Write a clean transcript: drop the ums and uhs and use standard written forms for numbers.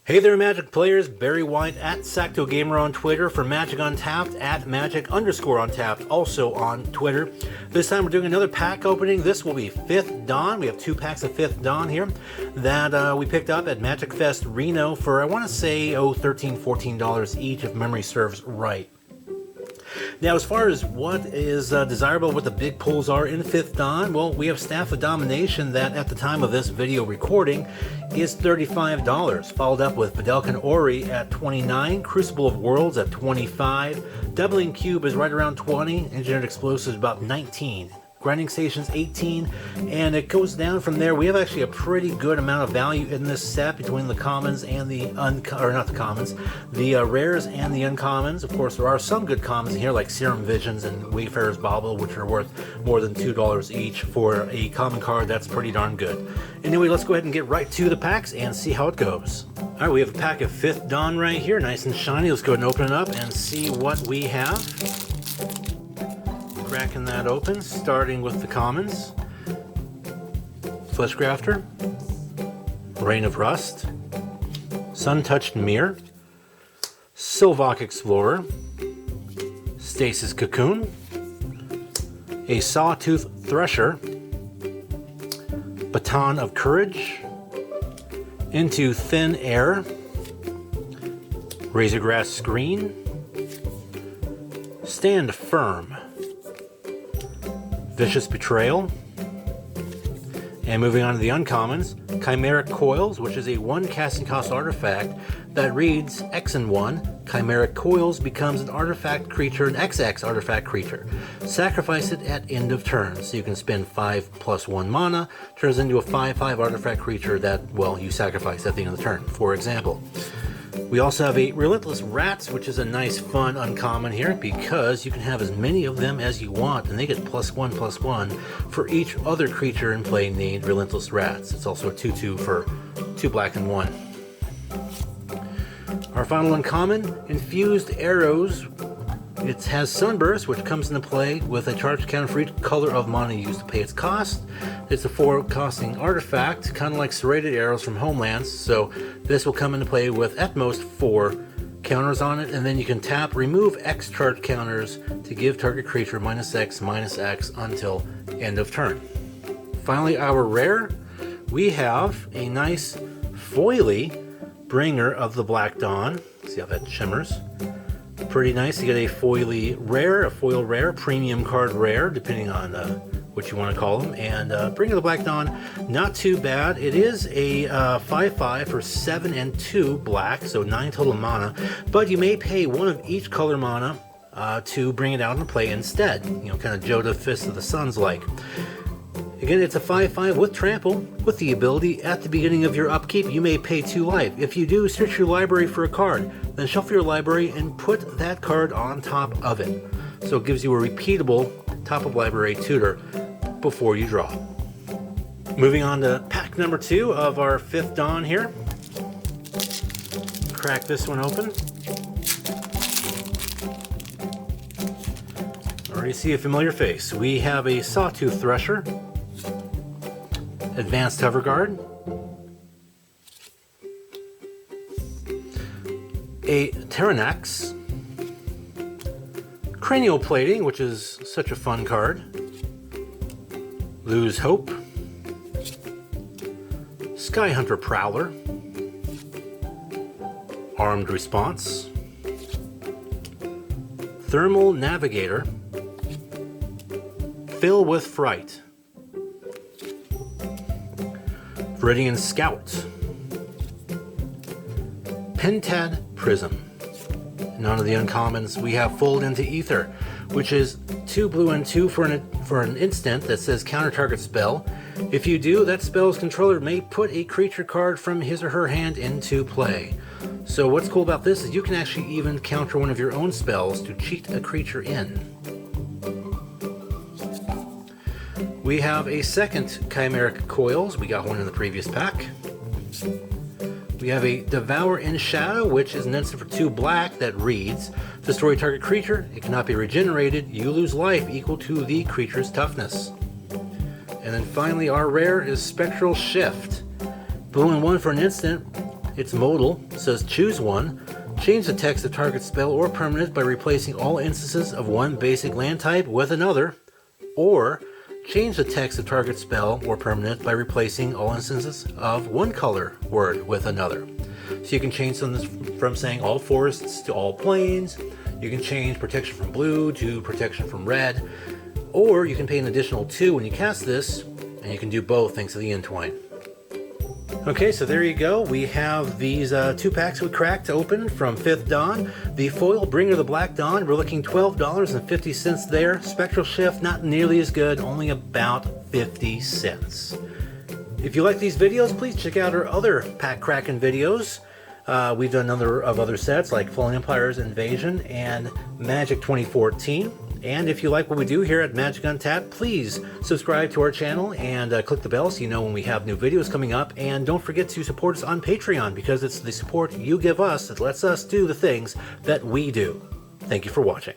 Hey there, Magic players. Barry White at SactoGamer on Twitter, for Magic Untapped at Magic_Untapped, also on Twitter. This time we're doing another pack opening. This will be 5th Dawn. We have 2 packs of 5th Dawn here that we picked up at Magic Fest Reno for, I want to say, $13, $14 each, if memory serves right. Now, as far as what is desirable, what the big pulls are in 5th Dawn, well, we have Staff of Domination that, at the time of this video recording, is $35, followed up with Vedalken Ori at $29, Crucible of Worlds at $25, Doubling Cube is right around $20, Engineered Explosives about $19. Grinding Stations $18, and it goes down from there. We have actually a pretty good amount of value in this set between the commons and the rares and the uncommons. Of course, there are some good commons in here, like Serum Visions and Wayfarer's Bauble, which are worth more than $2 each for a common card. That's pretty darn good. Anyway, let's go ahead and get right to the packs and see how it goes. All right, we have a pack of 5th Dawn right here, nice and shiny. Let's go ahead and open it up and see what we have. Cracking that open, starting with the commons. Fleshgrafter, Reign of Rust, Sun-Touched Mirror, Sylvok Explorer, Stasis Cocoon, a Sawtooth Thresher, Baton of Courage, Into Thin Air, Razorgrass Screen, Stand Firm, Vicious Betrayal, and moving on to the uncommons, Chimeric Coils, which is a 1 casting cost artifact that reads X and 1. Chimeric Coils becomes an artifact creature, an XX artifact creature. Sacrifice it at end of turn, so you can spend 5+1 mana, turns into a 5/5 artifact creature that, well, you sacrifice at the end of the turn, for example. We also have a Relentless Rats, which is a nice, fun uncommon here because you can have as many of them as you want, and they get +1/+1 for each other creature in play named Relentless Rats. It's also a 2/2 for 2 black and 1. Our final uncommon, Infused Arrows. It has Sunburst, which comes into play with a charge counter for each color of mana used to pay its cost. It's a 4-costing artifact, kind of like Serrated Arrows from Homelands, so this will come into play with at most 4 counters on it, and then you can tap, remove X charge counters to give target creature -X/-X until end of turn. Finally, our rare, we have a nice foily Bringer of the Black Dawn. See how that shimmers? Pretty nice. You get a foily rare, a foil rare, premium card rare, depending on what you want to call them. And Bringer of the Black Dawn, not too bad. It is a 5/5 for 7 and 2 black, so 9 total mana. But you may pay 1 of each color mana to bring it out into play instead. You know, kind of Joda Fist of the Suns like. Again, it's a 5/5 with trample, with the ability at the beginning of your upkeep, you may pay 2 life. If you do, search your library for a card, then shuffle your library and put that card on top of it. So it gives you a repeatable top of library tutor before you draw. Moving on to pack number 2 of our 5th Dawn here. Crack this one open. Already see a familiar face. We have a Sawtooth Thresher, Advanced Hover Guard, a Terranax, Cranial Plating, which is such a fun card, Lose Hope, Skyhunter Prowler, Armed Response, Thermal Navigator, Fill with Fright, Viridian Scout, Pentad Prism. And on to the uncommons, we have Fold into Ether, which is 2 blue and 2 for an instant that says counter target spell. If you do, that spell's controller may put a creature card from his or her hand into play. So what's cool about this is you can actually even counter one of your own spells to cheat a creature in. We have a second Chimeric Coils. We got one in the previous pack. We have a Devour in Shadow, which is an instant for 2 black that reads, destroy target creature, it cannot be regenerated, you lose life equal to the creature's toughness. And then finally our rare is Spectral Shift. Blue and 1 for an instant, It's modal, says choose one. Change the text of target spell or permanent by replacing all instances of one basic land type with another, or change the text of target spell or permanent by replacing all instances of one color word with another. So you can change something from saying all forests to all plains. You can change protection from blue to protection from red, or you can pay an additional 2 when you cast this, and you can do both thanks to the entwine. Okay, so there you go. We have these 2 packs we cracked open from 5th Dawn. The foil Bringer of the Black Dawn, we're looking $12.50 there. Spectral Shift, not nearly as good, only about 50 cents. If you like these videos, please check out our other pack cracking videos. We've done a number of other sets like Fallen Empire's Invasion and Magic 2014. And if you like what we do here at Magic Untapped, please subscribe to our channel and click the bell so you know when we have new videos coming up. And don't forget to support us on Patreon, because it's the support you give us that lets us do the things that we do. Thank you for watching.